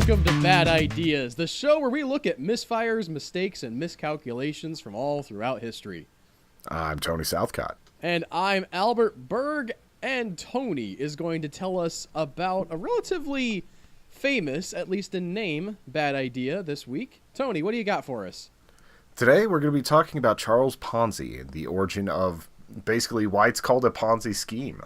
Welcome to Bad Ideas, the show where we look at misfires, mistakes, and miscalculations from all throughout history. I'm Tony Southcott. And I'm Albert Berg, and Tony is going to tell us about a relatively famous, at least in name, bad idea this week. Tony, what do you got for us? Today we're going to be talking about Charles Ponzi and the origin of basically why it's called a Ponzi scheme.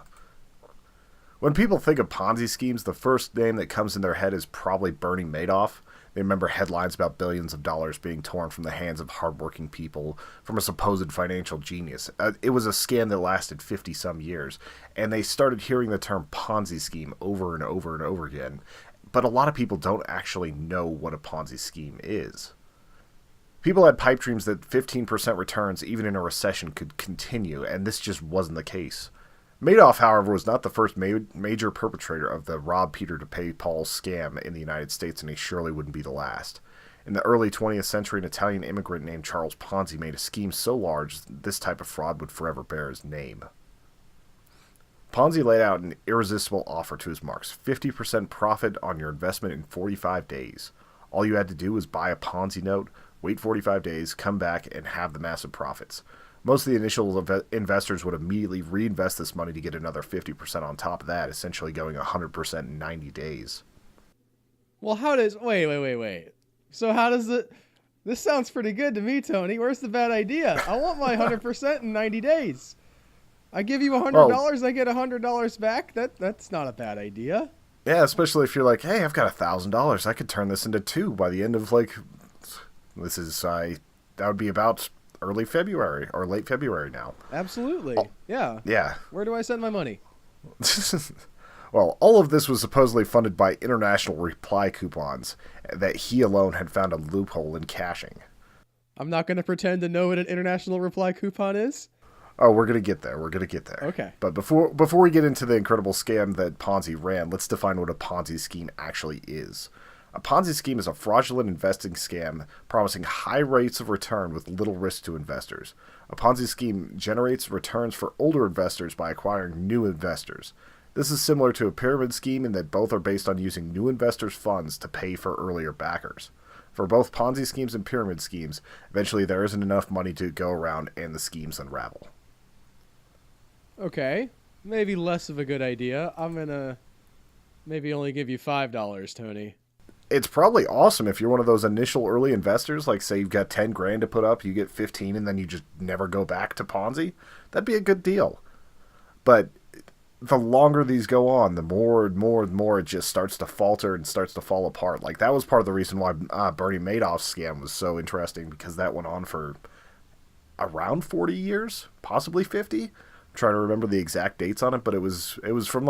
When people think of Ponzi schemes, the first name that comes in their head is probably Bernie Madoff. They remember headlines about billions of dollars being torn from the hands of hardworking people from a supposed financial genius. It was a scam that lasted 50-some years, and they started hearing the term Ponzi scheme over and over and over again. But a lot of people don't actually know what a Ponzi scheme is. People had pipe dreams that 15% returns, even in a recession, could continue, and this just wasn't the case. Madoff, however, was not the first major perpetrator of the rob Peter to pay Paul scam in the United States, and he surely wouldn't be the last. In the early 20th century, an Italian immigrant named Charles Ponzi made a scheme so large this type of fraud would forever bear his name. Ponzi laid out an irresistible offer to his marks, 50% profit on your investment in 45 days. All you had to do was buy a Ponzi note, wait 45 days, come back, and have the massive profits. Most of the initial investors would immediately reinvest this money to get another 50% on top of that, essentially going 100% in 90 days. Well, how does... Wait. So how does it... This sounds pretty good to me, Tony. Where's the bad idea? I want my 100% in 90 days. I give you $100, I get $100 back. That's not a bad idea. Yeah, especially if you're like, hey, I've got $1,000. I could turn this into $2 by the end of, that would be about early February or late February now. Absolutely. Yeah. Where do I send my money? Well, all of this was supposedly funded by international reply coupons that he alone had found a loophole in cashing. I'm not going to pretend to know what an international reply coupon is. Oh, we're going to get there. Okay. But before we get into the incredible scam that Ponzi ran, let's define what a Ponzi scheme actually is. A Ponzi scheme is a fraudulent investing scam promising high rates of return with little risk to investors. A Ponzi scheme generates returns for older investors by acquiring new investors. This is similar to a pyramid scheme in that both are based on using new investors' funds to pay for earlier backers. For both Ponzi schemes and pyramid schemes, eventually there isn't enough money to go around and the schemes unravel. Okay, maybe less of a good idea. I'm going to maybe only give you $5, Tony. It's probably awesome if you're one of those initial early investors, like say you've got 10 grand to put up, you get 15 and then you just never go back to Ponzi. That'd be a good deal. But the longer these go on, the more and more it just starts to falter and starts to fall apart. Like that was part of the reason why Bernie Madoff's scam was so interesting, because that went on for around 40 years, possibly 50. I'm trying to remember the exact dates on it, but it was from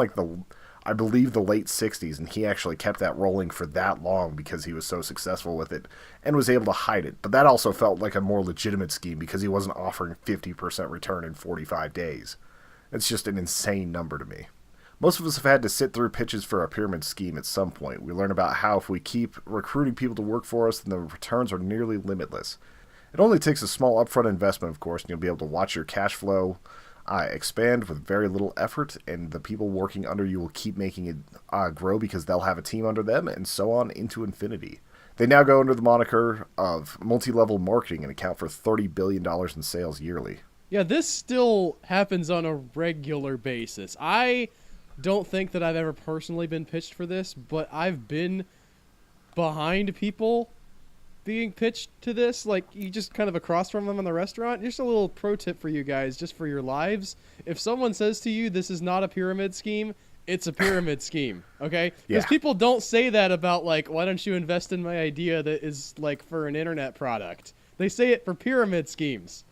I believe the late 60s, and he actually kept that rolling for that long because he was so successful with it and was able to hide it. But that also felt like a more legitimate scheme because he wasn't offering 50% return in 45 days. It's just an insane number to me. Most of us have had to sit through pitches for a pyramid scheme at some point. We learn about how if we keep recruiting people to work for us, then the returns are nearly limitless. It only takes a small upfront investment, of course, and you'll be able to watch your cash flow expand with very little effort, and the people working under you will keep making it grow because they'll have a team under them, and so on into infinity. They now go under the moniker of multi-level marketing and account for $30 billion in sales yearly. Yeah, this still happens on a regular basis. I don't think that I've ever personally been pitched for this, but I've been behind people being pitched to this, like you just kind of across from them in the restaurant. Just a little pro tip for you guys, just for your lives. If someone says to you, this is not a pyramid scheme, it's a pyramid scheme, okay? Because people don't say that about, like, why don't you invest in my idea that is, like, for an internet product. They say it for pyramid schemes.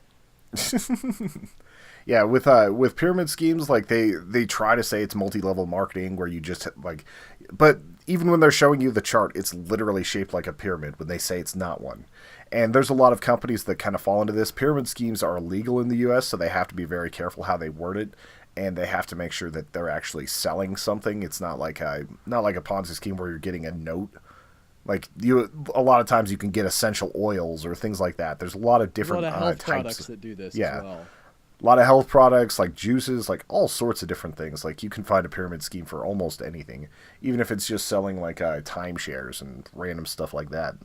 Yeah, with pyramid schemes, like they try to say it's multi-level marketing where you just but even when they're showing you the chart, it's literally shaped like a pyramid when they say it's not one. And there's a lot of companies that kind of fall into this. Pyramid schemes are illegal in the U.S., so they have to be very careful how they word it, and they have to make sure that they're actually selling something. It's not like a Ponzi scheme where you're getting a note. Like a lot of times you can get essential oils or things like that. There's a lot of different a lot of health types products that do this as well. A lot of health products, like juices, like all sorts of different things. Like you can find a pyramid scheme for almost anything, even if it's just selling like timeshares and random stuff like that.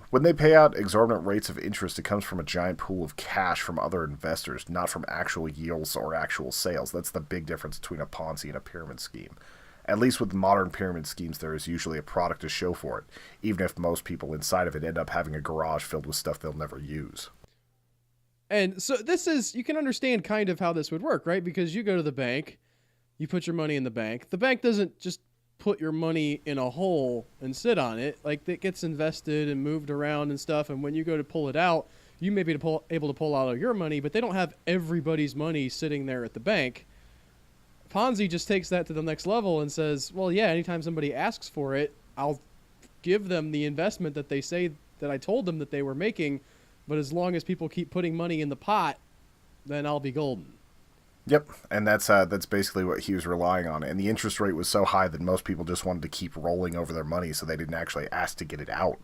When they pay out exorbitant rates of interest, it comes from a giant pool of cash from other investors, not from actual yields or actual sales. That's the big difference between a Ponzi and a pyramid scheme. At least with modern pyramid schemes, there is usually a product to show for it, even if most people inside of it end up having a garage filled with stuff they'll never use. And so you can understand kind of how this would work, right? Because you go to the bank, you put your money in the bank. The bank doesn't just put your money in a hole and sit on it. Like, it gets invested and moved around and stuff. And when you go to pull it out, you may be able to pull out of your money, but they don't have everybody's money sitting there at the bank. Ponzi just takes that to the next level and says, well, yeah, anytime somebody asks for it, I'll give them the investment that they say that I told them that they were making. But as long as people keep putting money in the pot, then I'll be golden. Yep, and that's basically what he was relying on. And the interest rate was so high that most people just wanted to keep rolling over their money, so they didn't actually ask to get it out.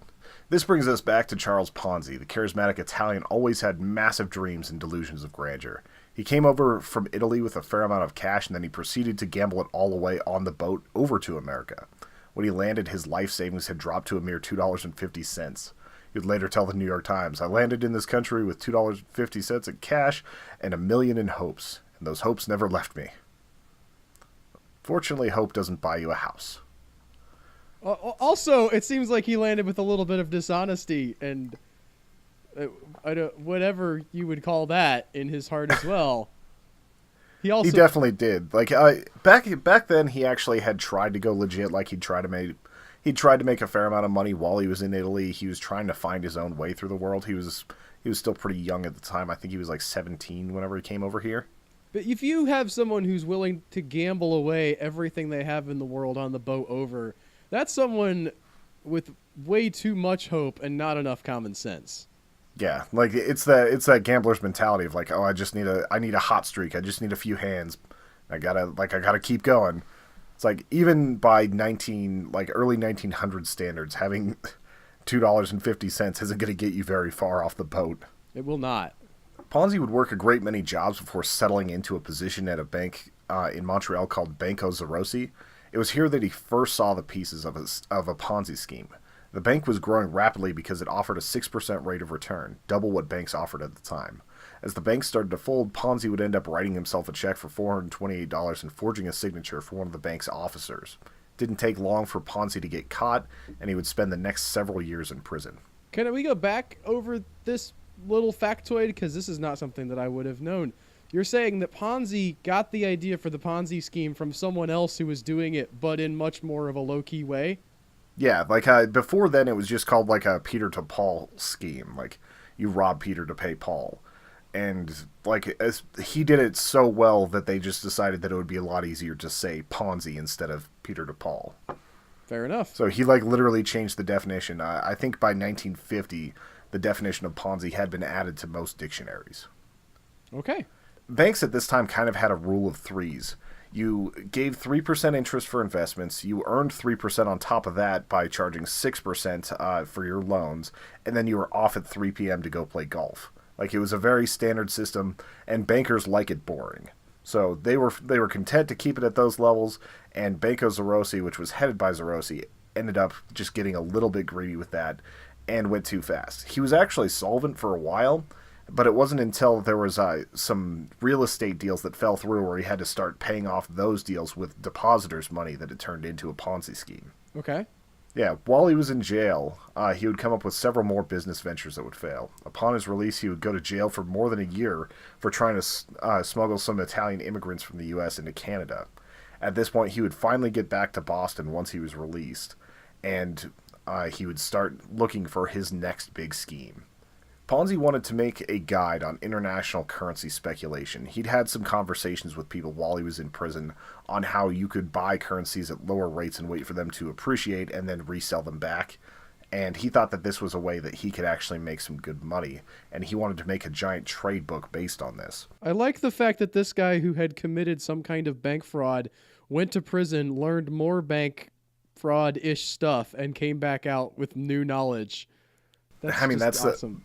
This brings us back to Charles Ponzi. The charismatic Italian always had massive dreams and delusions of grandeur. He came over from Italy with a fair amount of cash, and then he proceeded to gamble it all away on the boat over to America. When he landed, his life savings had dropped to a mere $2.50. He would later tell the New York Times, I landed in this country with $2.50 in cash and $1 million in hopes. And those hopes never left me. Fortunately, hope doesn't buy you a house. Also, it seems like he landed with a little bit of dishonesty and whatever you would call that in his heart as well. He definitely did. Like back then, he actually had tried to go legit. Like he tried to make a fair amount of money while he was in Italy. He was trying to find his own way through the world. He was still pretty young at the time. I think he was like 17 whenever he came over here. But if you have someone who's willing to gamble away everything they have in the world on the boat over, that's someone with way too much hope and not enough common sense. Yeah, like it's that gambler's mentality of like, oh, I need a hot streak. I just need a few hands. I gotta keep going. It's like even by early 1900 standards, having $2.50 isn't going to get you very far off the boat. It will not. Ponzi would work a great many jobs before settling into a position at a bank in Montreal called Banco Zerosi. It was here that he first saw the pieces of a Ponzi scheme. The bank was growing rapidly because it offered a 6% rate of return, double what banks offered at the time. As the bank started to fold, Ponzi would end up writing himself a check for $428 and forging a signature for one of the bank's officers. It didn't take long for Ponzi to get caught, and he would spend the next several years in prison. Can we go back over this little factoid? Because this is not something that I would have known. You're saying that Ponzi got the idea for the Ponzi scheme from someone else who was doing it, but in much more of a low-key way? Yeah, before then it was just called like a Peter to Paul scheme. Like, you rob Peter to pay Paul. And he did it so well that they just decided that it would be a lot easier to say Ponzi instead of Peter to Paul. Fair enough. So he literally changed the definition. I think by 1950, the definition of Ponzi had been added to most dictionaries. Okay. Banks at this time kind of had a rule of threes. You gave 3% interest for investments, you earned 3% on top of that by charging 6% for your loans, and then you were off at 3 p.m. to go play golf. Like, it was a very standard system, and bankers like it boring. So they were content to keep it at those levels, and Banco Zerosi, which was headed by Zerosi, ended up just getting a little bit greedy with that and went too fast. He was actually solvent for a while, but it wasn't until there was some real estate deals that fell through where he had to start paying off those deals with depositors' money that it turned into a Ponzi scheme. Okay. Yeah, while he was in jail, he would come up with several more business ventures that would fail. Upon his release, he would go to jail for more than a year for trying to smuggle some Italian immigrants from the U.S. into Canada. At this point, he would finally get back to Boston once he was released, and he would start looking for his next big scheme. Ponzi wanted to make a guide on international currency speculation. He'd had some conversations with people while he was in prison on how you could buy currencies at lower rates and wait for them to appreciate and then resell them back. And he thought that this was a way that he could actually make some good money, and he wanted to make a giant trade book based on this. I like the fact that this guy who had committed some kind of bank fraud went to prison, learned more bank fraud-ish stuff, and came back out with new knowledge. That's awesome.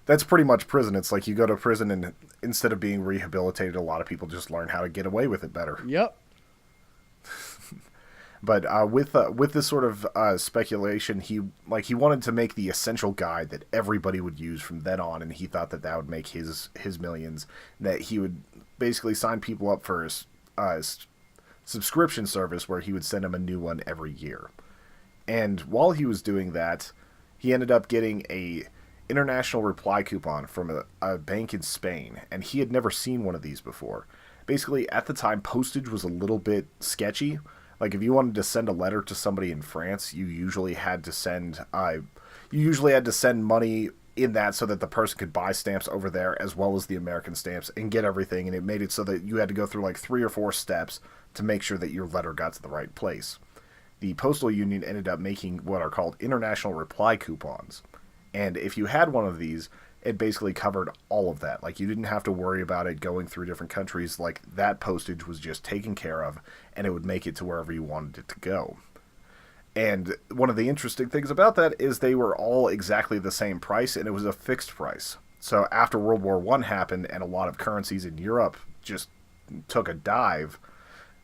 That's pretty much prison. It's like you go to prison and instead of being rehabilitated, a lot of people just learn how to get away with it better. Yep. But with this sort of speculation, he wanted to make the essential guide that everybody would use from then on, and he thought that that would make his millions. That he would basically sign people up for his subscription service where he would send them a new one every year. And while he was doing that, he ended up getting a international reply coupon from a bank in Spain, and he had never seen one of these before. Basically, at the time, postage was a little bit sketchy. Like, if you wanted to send a letter to somebody in France, you usually had to send money in that so that the person could buy stamps over there as well as the American stamps and get everything, and it made it so that you had to go through like 3 or 4 steps to make sure that your letter got to the right place. The Postal Union ended up making what are called international reply coupons. And if you had one of these, it basically covered all of that. Like, you didn't have to worry about it going through different countries. Like, that postage was just taken care of, and it would make it to wherever you wanted it to go. And one of the interesting things about that is they were all exactly the same price, and it was a fixed price. So after World War I happened and a lot of currencies in Europe just took a dive,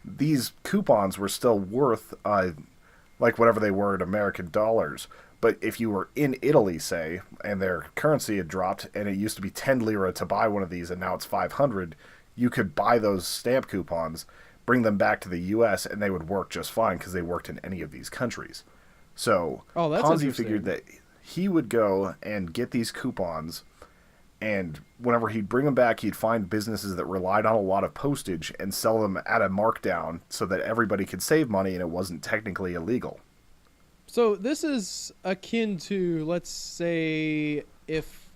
these coupons were still worth like whatever they were in American dollars. But if you were in Italy, say, and their currency had dropped, and it used to be 10 lira to buy one of these, and now it's 500, you could buy those stamp coupons, bring them back to the U.S., and they would work just fine because they worked in any of these countries. So Ponzi figured that he would go and get these coupons, and whenever he'd bring them back, he'd find businesses that relied on a lot of postage and sell them at a markdown so that everybody could save money and it wasn't technically illegal. So this is akin to, let's say, if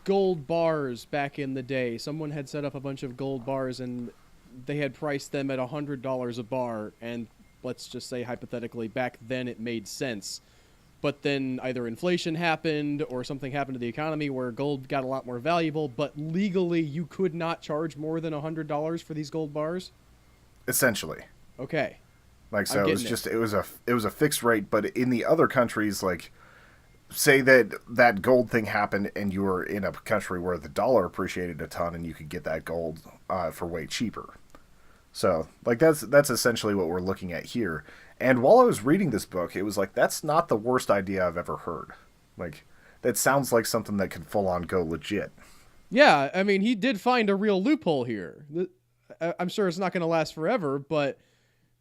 gold bars back in the day, someone had set up a bunch of gold bars and they had priced them at $100 a bar, and let's just say hypothetically back then it made sense. But then either inflation happened or something happened to the economy where gold got a lot more valuable, but legally you could not charge more than $100 for these gold bars? Essentially. Okay. Like, so it was a fixed rate, but in the other countries, like, say that gold thing happened and you were in a country where the dollar appreciated a ton and you could get that gold for way cheaper. So, like, that's essentially what we're looking at here. And while I was reading this book, it was like, that's not the worst idea I've ever heard. Like, that sounds like something that could full on go legit. Yeah, I mean, he did find a real loophole here. I'm sure it's not going to last forever, but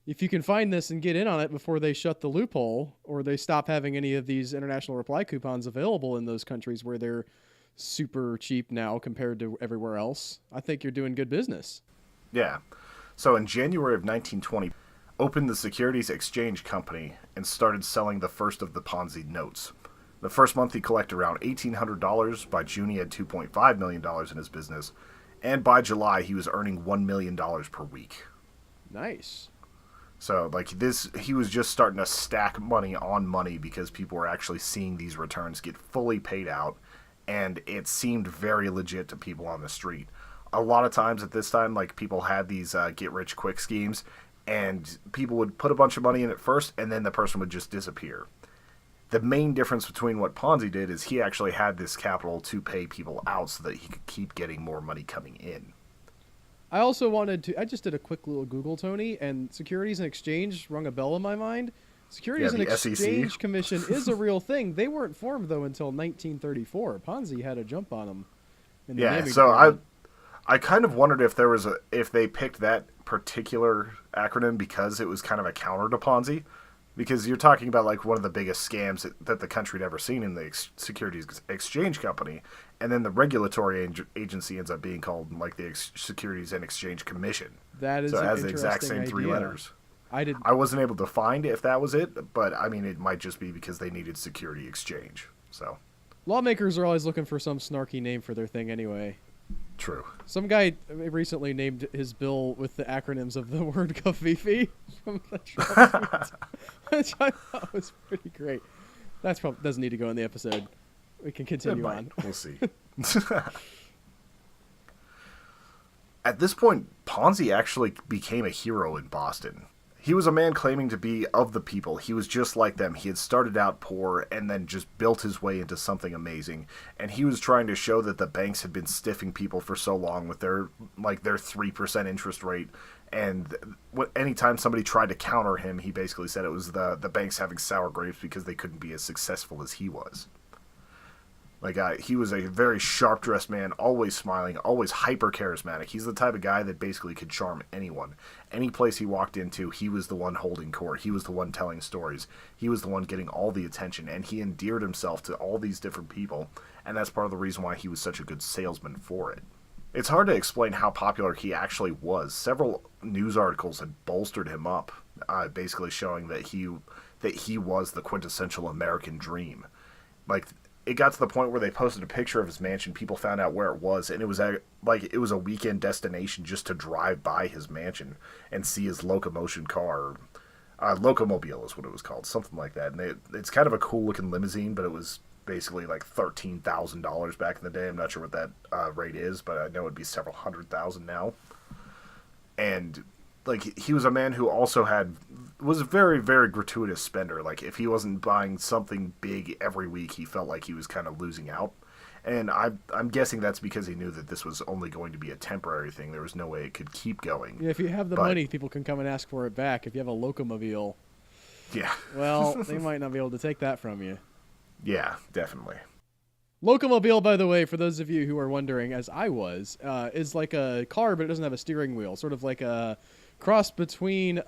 if you can find this and get in on it before they shut the loophole or they stop having any of these international reply coupons available in those countries where they're super cheap now compared to everywhere else, I think you're doing good business. Yeah. So in January of 1920, opened the Securities Exchange Company and started selling the first of the Ponzi notes. The first month he collected around $1,800. By June he had $2.5 million in his business. And by July he was earning $1 million per week. Nice. So, like, he was just starting to stack money on money because people were actually seeing these returns get fully paid out, and it seemed very legit to people on the street. A lot of times at this time, like, people had these get-rich-quick schemes, and people would put a bunch of money in it first, and then the person would just disappear. The main difference between what Ponzi did is he actually had this capital to pay people out so that he could keep getting more money coming in. I just did a quick little Google, Tony, and Securities and Exchange rung a bell in my mind. Securities and Exchange Commission is a real thing. They weren't formed, though, until 1934. Ponzi had a jump on them. Yeah, so I kind of wondered if they picked that particular acronym because it was kind of a counter to Ponzi. Because you're talking about, like, one of the biggest scams that the country had ever seen in the Securities Exchange Company. And then the regulatory agency ends up being called, like, the Securities and Exchange Commission. That is so it has an the exact same idea. 3 letters. I wasn't able to find if that was it, but, I mean, it might just be because they needed security exchange. So lawmakers are always looking for some snarky name for their thing anyway. True. Some guy recently named his bill with the acronyms of the word Kafifi from the Trump tweet, which I thought was pretty great. That's probably doesn't need to go in the episode. We can continue on. We'll see. At this point, Ponzi actually became a hero in Boston. He was a man claiming to be of the people. He was just like them. He had started out poor and then just built his way into something amazing. And he was trying to show that the banks had been stiffing people for so long with their 3% interest rate. And anytime somebody tried to counter him, he basically said it was the banks having sour grapes because they couldn't be as successful as he was. He was a very sharp-dressed man, always smiling, always hyper-charismatic. He's the type of guy that basically could charm anyone. Any place he walked into, he was the one holding court. He was the one telling stories. He was the one getting all the attention, and he endeared himself to all these different people, and that's part of the reason why he was such a good salesman for it. It's hard to explain how popular he actually was. Several news articles had bolstered him up, basically showing that he was the quintessential American dream. It got to the point where they posted a picture of his mansion. People found out where it was, and it was a weekend destination just to drive by his mansion and see his locomotion car. Locomobile is what it was called, something like that. And it's kind of a cool looking limousine, but it was basically like $13,000 back in the day. I'm not sure what that rate is, but I know it'd be several $100,000 now. And he was a man who also was a very, very gratuitous spender. If he wasn't buying something big every week, he felt like he was kind of losing out. And I'm guessing that's because he knew that this was only going to be a temporary thing. There was no way it could keep going. Yeah, if you have the money, people can come and ask for it back. If you have a locomobile, yeah, well, they might not be able to take that from you. Yeah, definitely. Locomobile, by the way, for those of you who are wondering, as I was, is like a car, but it doesn't have a steering wheel. Sort of like a cross between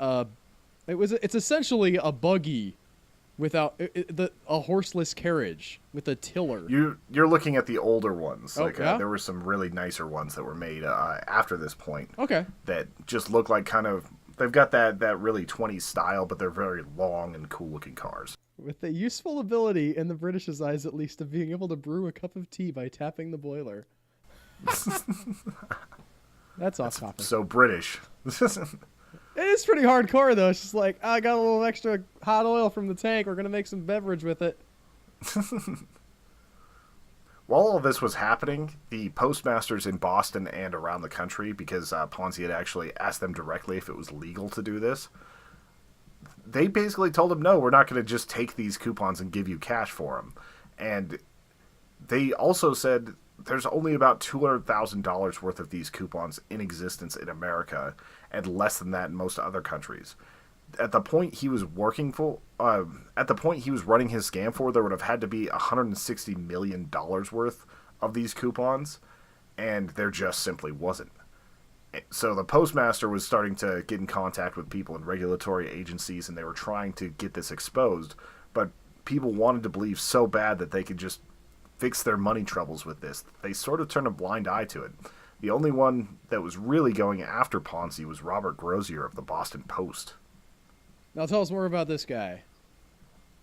it's essentially a buggy without a horseless carriage with a tiller. You're looking at the older ones. Oh, yeah? There were some really nicer ones that were made after this point. Okay. That just look like they've got that really 20s style, but they're very long and cool looking cars. With the useful ability, in the British's eyes at least, of being able to brew a cup of tea by tapping the boiler. That's off topic. So British. It is pretty hardcore, though. It's just like, I got a little extra hot oil from the tank. We're going to make some beverage with it. While all this was happening, the postmasters in Boston and around the country, because Ponzi had actually asked them directly if it was legal to do this, they basically told him, no, we're not going to just take these coupons and give you cash for them. And they also said there's only about $200,000 worth of these coupons in existence in America, and less than that in most other countries. At the point he was running his scam for, there would have had to be $160 million worth of these coupons, and there just simply wasn't. So the postmaster was starting to get in contact with people in regulatory agencies, and they were trying to get this exposed, but people wanted to believe so bad that they could just fix their money troubles with this. They sort of turned a blind eye to it. The only one that was really going after Ponzi was Robert Grozier of the Boston Post. Now tell us more about this guy.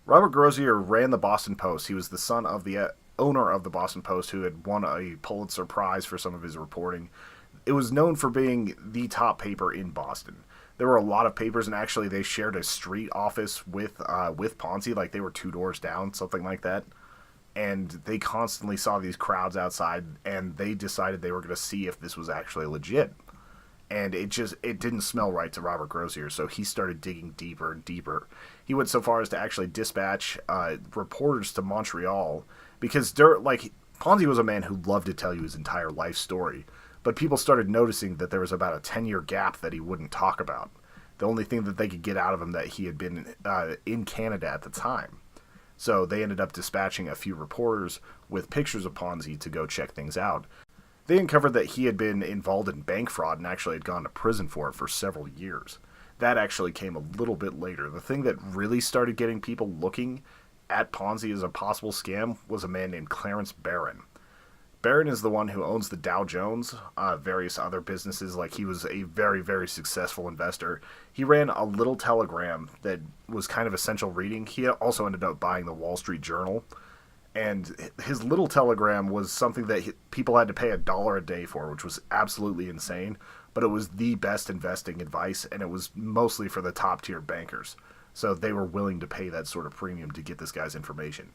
Robert Grozier ran the Boston Post. He was the son of the owner of the Boston Post, who had won a Pulitzer Prize for some of his reporting. It was known for being the top paper in Boston. There were a lot of papers, and actually they shared a street office with Ponzi, like they were 2 doors down, something like that. And they constantly saw these crowds outside, and they decided they were going to see if this was actually legit. And it didn't smell right to Robert Grozier, so he started digging deeper and deeper. He went so far as to actually dispatch reporters to Montreal, because Ponzi was a man who loved to tell you his entire life story, but people started noticing that there was about a 10-year gap that he wouldn't talk about. The only thing that they could get out of him that he had been in Canada at the time. So they ended up dispatching a few reporters with pictures of Ponzi to go check things out. They uncovered that he had been involved in bank fraud and actually had gone to prison for it for several years. That actually came a little bit later. The thing that really started getting people looking at Ponzi as a possible scam was a man named Clarence Barron. Barron is the one who owns the Dow Jones, various other businesses. He was a very, very successful investor. He ran a little telegram that was kind of essential reading. He also ended up buying the Wall Street Journal. And his little telegram was something that people had to pay $1 a day for, which was absolutely insane. But it was the best investing advice, and it was mostly for the top-tier bankers. So they were willing to pay that sort of premium to get this guy's information.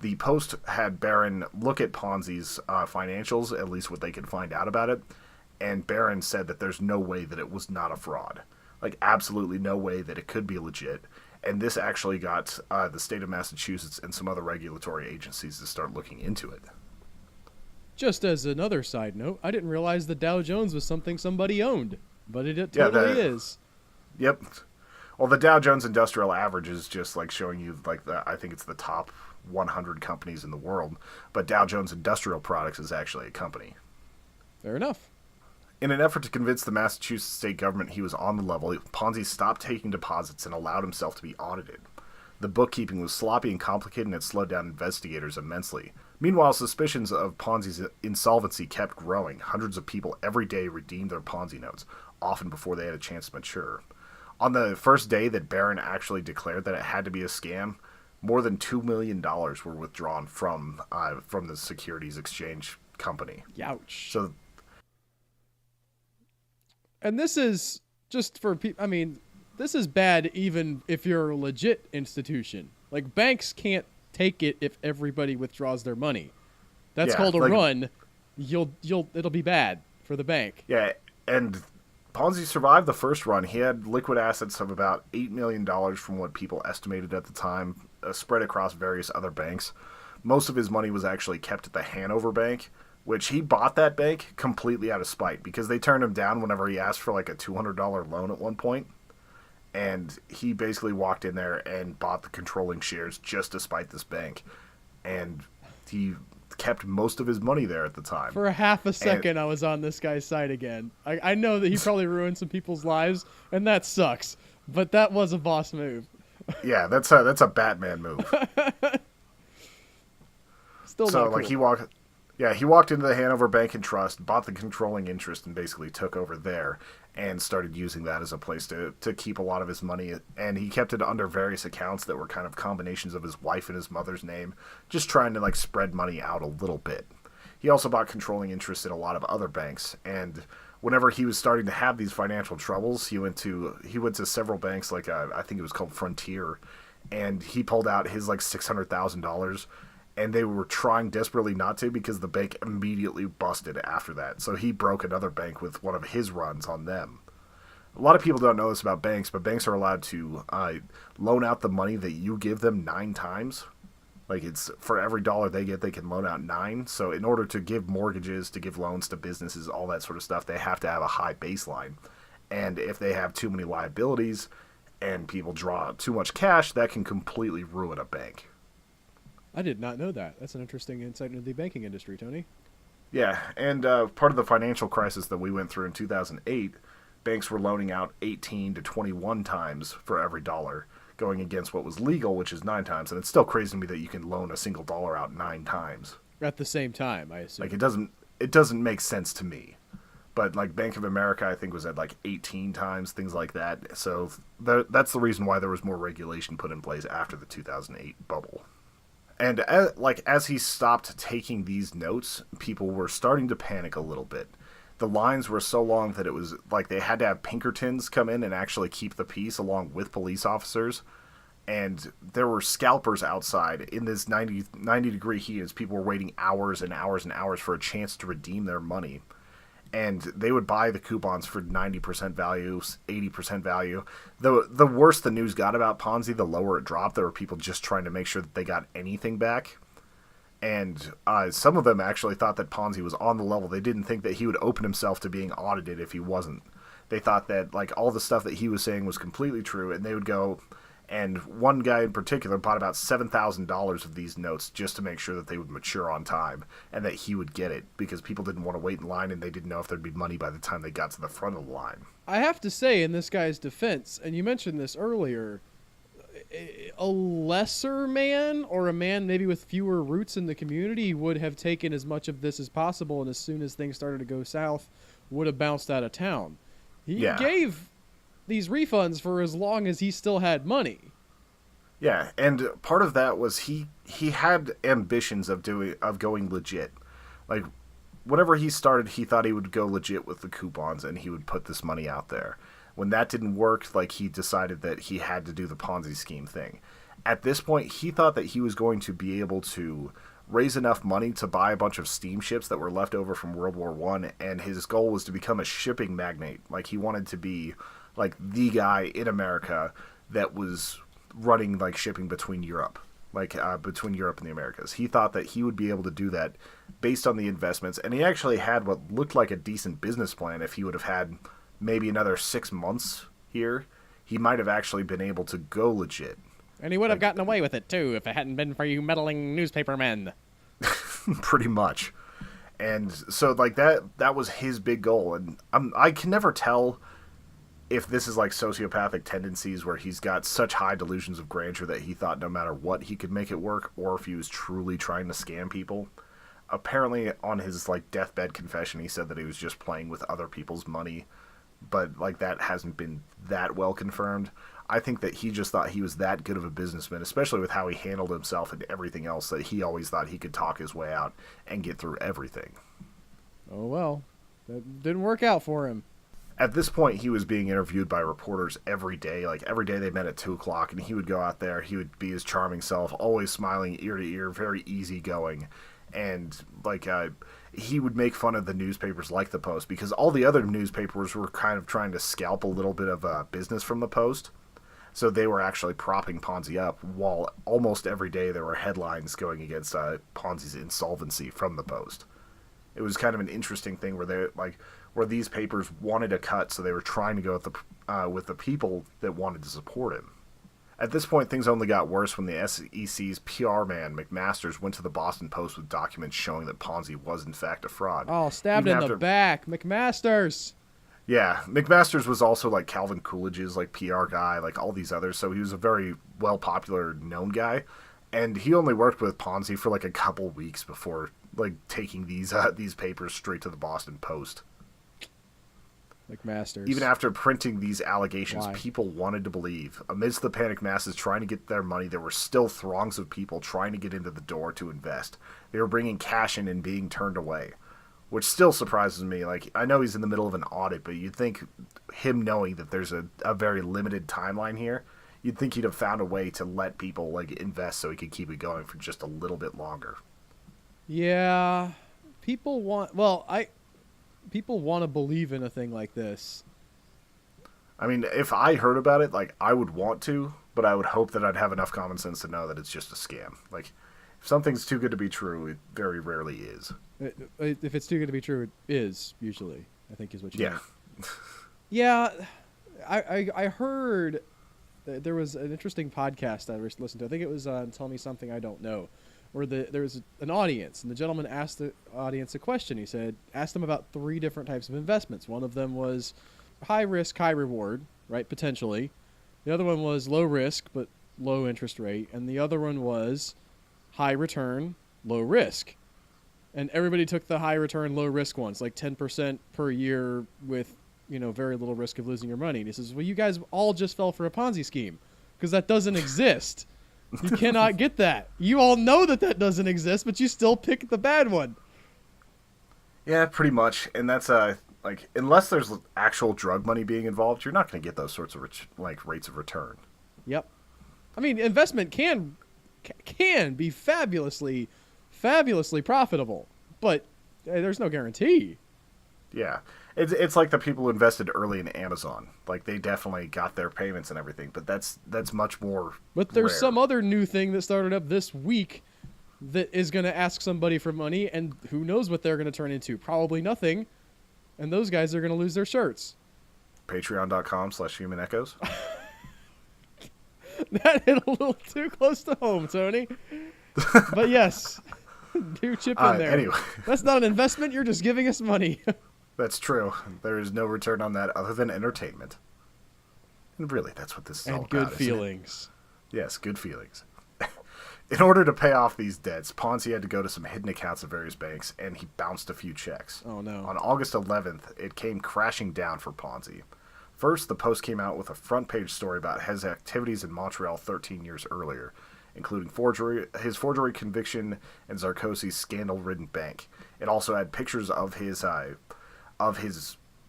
The Post had Barron look at Ponzi's financials, at least what they could find out about it, and Barron said that there's no way that it was not a fraud. like absolutely no way that it could be legit. And this actually got the state of Massachusetts and some other regulatory agencies to start looking into it. Just as another side note, I didn't realize the Dow Jones was something somebody owned, but it Yeah, totally is. Yep. Well, the Dow Jones Industrial Average is just like showing you like I think it's the top 100 companies in the world, but Dow Jones Industrial Products is actually a company. Fair enough. In an effort to convince the Massachusetts state government he was on the level, Ponzi stopped taking deposits and allowed himself to be audited. The bookkeeping was sloppy and complicated, and it slowed down investigators immensely. Meanwhile, suspicions of Ponzi's insolvency kept growing. Hundreds of people every day redeemed their Ponzi notes, often before they had a chance to mature. On the first day that Barron actually declared that it had to be a scam, more than $2 million were withdrawn from the securities exchange company. Youch. So, And this is just for people. I mean, this is bad even if you're a legit institution. Like, banks can't take it if everybody withdraws their money. That's called a run. It'll be bad for the bank. Yeah, and Ponzi survived the first run. He had liquid assets of about $8 million from what people estimated at the time, spread across various other banks. Most of his money was actually kept at the Hanover Bank, which he bought that bank completely out of spite because they turned him down whenever he asked for like a $200 loan at one point. And he basically walked in there and bought the controlling shares just to spite this bank. And he kept most of his money there at the time. For a half a second, I was on this guy's side again. I know that he probably ruined some people's lives, and that sucks. But that was a boss move. Yeah, that's a Batman move. Still so not like cool. he walked into the Hanover Bank and Trust, bought the controlling interest, and basically took over there and started using that as a place to keep a lot of his money. And he kept it under various accounts that were kind of combinations of his wife and his mother's name, just trying to like spread money out a little bit. He also bought controlling interest in a lot of other banks, and whenever he was starting to have these financial troubles, he went to several banks, like I think it was called Frontier, and he pulled out his like $600,000, and they were trying desperately not to because the bank immediately busted after that. So he broke another bank with one of his runs on them. A lot of people don't know this about banks, but banks are allowed to loan out the money that you give them 9 times. Like, it's for every dollar they get, they can loan out 9. So in order to give mortgages, to give loans to businesses, all that sort of stuff, they have to have a high baseline. And if they have too many liabilities and people draw too much cash, that can completely ruin a bank. I did not know that. That's an interesting insight into the banking industry, Tony. Yeah, and part of the financial crisis that we went through in 2008, banks were loaning out 18 to 21 times for every dollar, going against what was legal, which is 9 times. And it's still crazy to me that you can loan a single dollar out 9 times. At the same time, I assume. Like, it doesn't make sense to me. But, like, Bank of America, I think, was at, like, 18 times, things like that. So that's the reason why there was more regulation put in place after the 2008 bubble. And, as he stopped taking these notes, people were starting to panic a little bit. The lines were so long that it was like they had to have Pinkertons come in and actually keep the peace along with police officers. And there were scalpers outside in this 90-degree heat as people were waiting hours and hours and hours for a chance to redeem their money. And they would buy the coupons for 90% value, 80% value. The worse the news got about Ponzi, the lower it dropped. There were people just trying to make sure that they got anything back. And some of them actually thought that Ponzi was on the level. They didn't think that he would open himself to being audited if he wasn't. They thought that like all the stuff that he was saying was completely true, and they would go. And one guy in particular bought about $7,000 of these notes just to make sure that they would mature on time and that he would get it because people didn't want to wait in line and they didn't know if there'd be money by the time they got to the front of the line. I have to say, in this guy's defense, and you mentioned this earlier, a lesser man or a man maybe with fewer roots in the community would have taken as much of this as possible, and as soon as things started to go south, would have bounced out of town. He gave these refunds for as long as he still had money. Yeah, and part of that was he had ambitions of going legit. Like, whenever he started, he thought he would go legit with the coupons and he would put this money out there. When that didn't work, like, he decided that he had to do the Ponzi scheme thing. At this point, he thought that he was going to be able to raise enough money to buy a bunch of steamships that were left over from World War I, and his goal was to become a shipping magnate. Like, he wanted to be like the guy in America that was running like shipping between Europe, between Europe and the Americas. He thought that he would be able to do that based on the investments, and he actually had what looked like a decent business plan. If he would have had maybe another 6 months here, he might have actually been able to go legit. And he would have gotten away with it, too, if it hadn't been for you meddling newspaper men. Pretty much. And so, like, that was his big goal. And I can never tell if this is, like, sociopathic tendencies where he's got such high delusions of grandeur that he thought no matter what he could make it work, or if he was truly trying to scam people. Apparently, on his, like, deathbed confession, he said that he was just playing with other people's money. But, like, that hasn't been that well confirmed. I think that he just thought he was that good of a businessman, especially with how he handled himself and everything else, that he always thought he could talk his way out and get through everything. Oh, well. That didn't work out for him. At this point, he was being interviewed by reporters every day. Like, every day they met at 2 o'clock, and he would go out there. He would be his charming self, always smiling ear to ear, very easygoing. And, like, he would make fun of the newspapers like the Post, because all the other newspapers were kind of trying to scalp a little bit of business from the Post. So they were actually propping Ponzi up, while almost every day there were headlines going against Ponzi's insolvency from the Post. It was kind of an interesting thing where these papers wanted a cut, so they were trying to go with the people that wanted to support him. At this point, things only got worse when the SEC's PR man, McMasters, went to the Boston Post with documents showing that Ponzi was in fact a fraud. Oh, stabbed in the back. McMasters! Yeah, McMasters was also like Calvin Coolidge's like PR guy, like all these others, so he was a very well popular known guy, and he only worked with Ponzi for like a couple weeks before like taking these papers straight to the Boston Post. McMasters. Even after printing these allegations, Why? people wanted to believe. Amidst the panic masses trying to get their money, there were still throngs of people trying to get into the door to invest. They were bringing cash in and being turned away. Which still surprises me. Like, I know he's in the middle of an audit, but you'd think him knowing that there's a very limited timeline here, you'd think he'd have found a way to let people, like, invest so he could keep it going for just a little bit longer. Yeah. People want to believe in a thing like this. I mean, if I heard about it, like, I would want to, but I would hope that I'd have enough common sense to know that it's just a scam. Like, if something's too good to be true, it very rarely is. If it's too good to be true, it is, usually, I think is what you mean. Yeah. I heard that there was an interesting podcast I listened to. I think it was Tell Me Something I Don't Know, where there was an audience, and the gentleman asked the audience a question. He said, asked them about 3 different types of investments. One of them was high risk, high reward, right, potentially. The other one was low risk, but low interest rate. And the other one was high return, low risk. And everybody took the high return, low risk ones, like 10% per year with, very little risk of losing your money. And he says, well, you guys all just fell for a Ponzi scheme because that doesn't exist. You cannot get that. You all know that doesn't exist, but you still pick the bad one. Yeah, pretty much. And that's, unless there's actual drug money being involved, you're not going to get those sorts of, rates of return. Yep. I mean, investment can be fabulously profitable, but there's no guarantee. Yeah. It's like the people who invested early in Amazon. Like, they definitely got their payments and everything, but that's much more But there's rare. some other new thing that started up this week that is going to ask somebody for money, and who knows what they're going to turn into. Probably nothing, and those guys are going to lose their shirts. Patreon.com/Human Echoes. That hit a little too close to home, Tony. But yes, do chip in there. Anyway. That's not an investment. You're just giving us money. That's true. There is no return on that other than entertainment. And really, that's what this is all And about. good feelings. Yes, good feelings. In order to pay off these debts, Ponzi had to go to some hidden accounts of various banks, and he bounced a few checks. Oh, no. On August 11th, it came crashing down for Ponzi. First, the Post came out with a front-page story about his activities in Montreal 13 years earlier, including his forgery conviction and Sarkozy's scandal-ridden bank. It also had pictures of his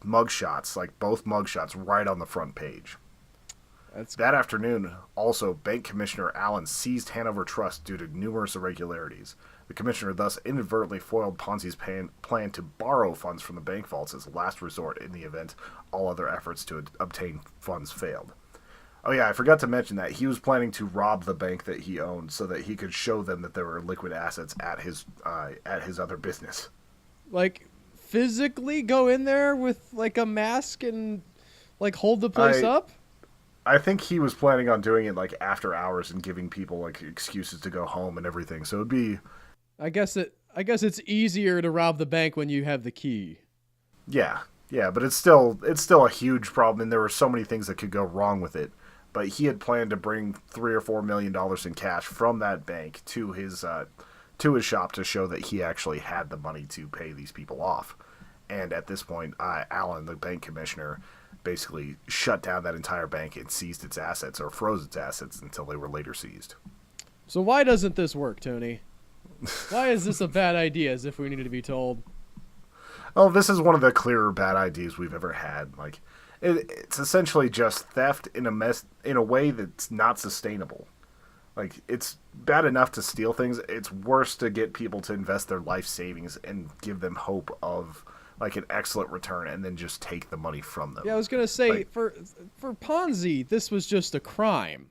mugshots, like both mugshots, right on the front page. That's That afternoon, also, Bank Commissioner Allen seized Hanover Trust due to numerous irregularities. The commissioner thus inadvertently foiled Ponzi's plan to borrow funds from the bank vaults as a last resort in the event all other efforts to obtain funds failed. Oh yeah, I forgot to mention that he was planning to rob the bank that he owned so that he could show them that there were liquid assets at his other business. like physically go in there with like a mask and like hold the place I up. I think he was planning on doing it like after hours and giving people like excuses to go home and everything. So it'd be I guess it's easier to rob the bank when you have the key. yeah, yeah, but it's still a huge problem, and there were so many things that could go wrong with it. But he had planned to bring $3 or $4 million in cash from that bank to his shop to show that he actually had the money to pay these people off. And at this point, Allen, the bank commissioner, basically shut down that entire bank and seized its assets or froze its assets until they were later seized. So why doesn't this work, Tony? Why is this a bad idea, as if we needed to be told? Oh, this is one of the clearer bad ideas we've ever had. Like, it's essentially just theft in a way that's not sustainable. Like, it's bad enough to steal things. It's worse to get people to invest their life savings and give them hope of like an excellent return, and then just take the money from them. Yeah, I was gonna say Like, for Ponzi, this was just a crime.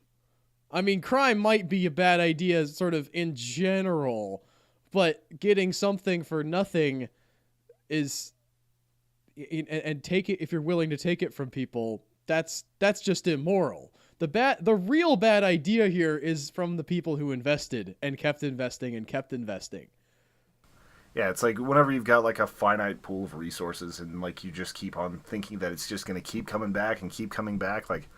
I mean, crime might be a bad idea, sort of in general, but getting something for nothing is, and take it if you're willing to take it from people. That's just immoral. The real bad idea here is from the people who invested and kept investing and kept investing. yeah, it's like whenever you've got like a finite pool of resources and like you just keep on thinking that it's just going to keep coming back and keep coming back, like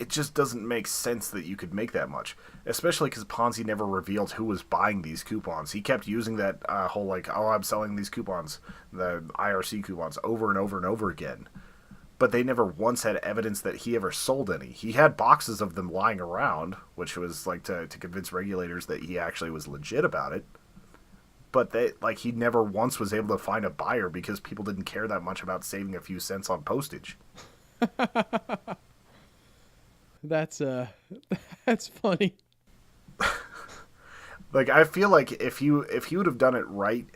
it just doesn't make sense that you could make that much. Especially because Ponzi never revealed who was buying these coupons. He kept using that whole like, oh, I'm selling these coupons, the IRC coupons, over and over and over again. But they never once had evidence that he ever sold any. He had boxes of them lying around, which was like to convince regulators that he actually was legit about it. But he never once was able to find a buyer because people didn't care that much about saving a few cents on postage. That's that's funny. Like, I feel like if he would have done it right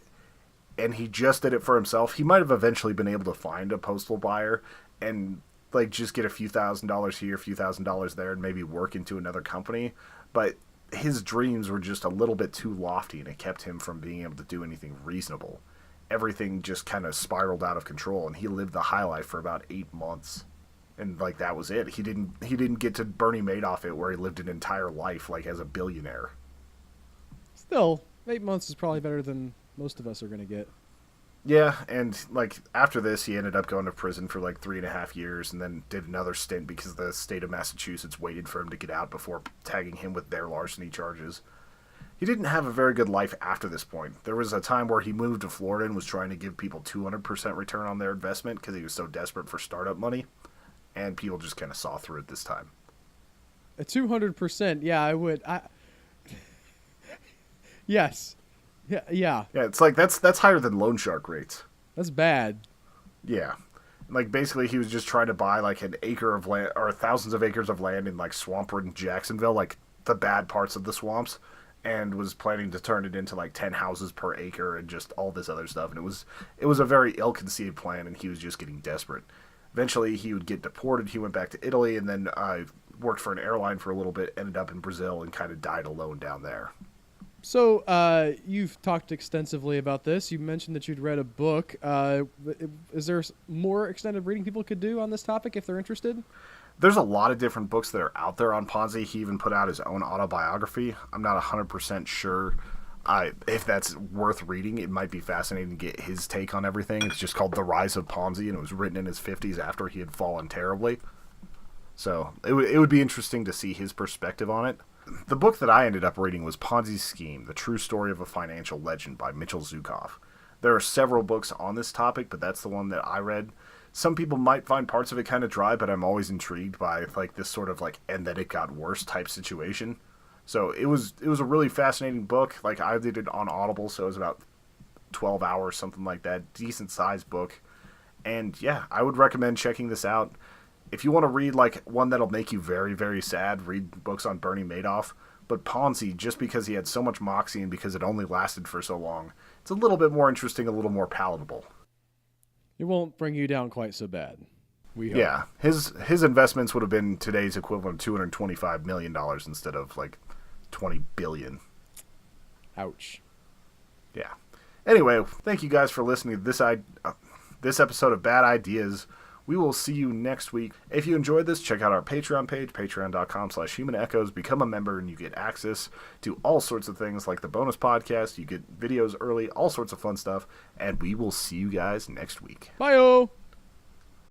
and he just did it for himself, he might have eventually been able to find a postal buyer and like just get a few $1,000s here, a few $1,000s there, and maybe work into another company. But his dreams were just a little bit too lofty, and it kept him from being able to do anything reasonable. Everything just kind of spiraled out of control, and he lived the high life for about 8 months, and like that was it. He didn't get to Bernie Madoff it, where he lived an entire life like as a billionaire. Still, 8 months is probably better than most of us are gonna get. Yeah, and like after this, he ended up going to prison for like 3.5 years, and then did another stint because the state of Massachusetts waited for him to get out before tagging him with their larceny charges. He didn't have a very good life after this point. There was a time where he moved to Florida and was trying to give people 200% return on their investment because he was so desperate for startup money, and people just kind of saw through it this time. At 200%, yeah, I would. Yes, yeah, Yeah, it's like that's higher than loan shark rates. that's bad. Yeah. Like, basically, he was just trying to buy, like, an acre of land, or thousands of acres of land in, like, swamp-ridden Jacksonville, like, the bad parts of the swamps, and was planning to turn it into, like, 10 houses per acre and just all this other stuff. And it was a very ill-conceived plan, and he was just getting desperate. Eventually, he would get deported. He went back to Italy, and then worked for an airline for a little bit, ended up in Brazil, and kind of died alone down there. So, you've talked extensively about this. You mentioned that you'd read a book. Is there more extended reading people could do on this topic if they're interested? There's a lot of different books that are out there on Ponzi. He even put out his own autobiography. I'm not 100% sure if that's worth reading. It might be fascinating to get his take on everything. It's just called The Rise of Ponzi, and it was written in his 50s after he had fallen terribly. So it would be interesting to see his perspective on it. The book that I ended up reading was Ponzi's Scheme, The True Story of a Financial Legend by Mitchell Zukoff. There are several books on this topic, but that's the one that I read. Some people might find parts of it kind of dry, but I'm always intrigued by like this sort of like and then it got worse type situation. So it was a really fascinating book. Like, I did it on Audible, so it was about 12 hours, something like that. Decent sized book. And yeah, I would recommend checking this out. if you want to read like one that'll make you very, very sad, read books on Bernie Madoff. But Ponzi, just because he had so much moxie and because it only lasted for so long, it's a little bit more interesting, a little more palatable. It won't bring you down quite so bad. We hope. Yeah, his investments would have been today's equivalent of $225 million instead of like $20 billion. Ouch. Yeah. Anyway, thank you guys for listening to this episode of Bad Ideas. We will see you next week. If you enjoyed this, check out our Patreon page, patreon.com/humanechoes. Become a member and you get access to all sorts of things like the bonus podcast. You get videos early, all sorts of fun stuff. And we will see you guys next week. Bye-o!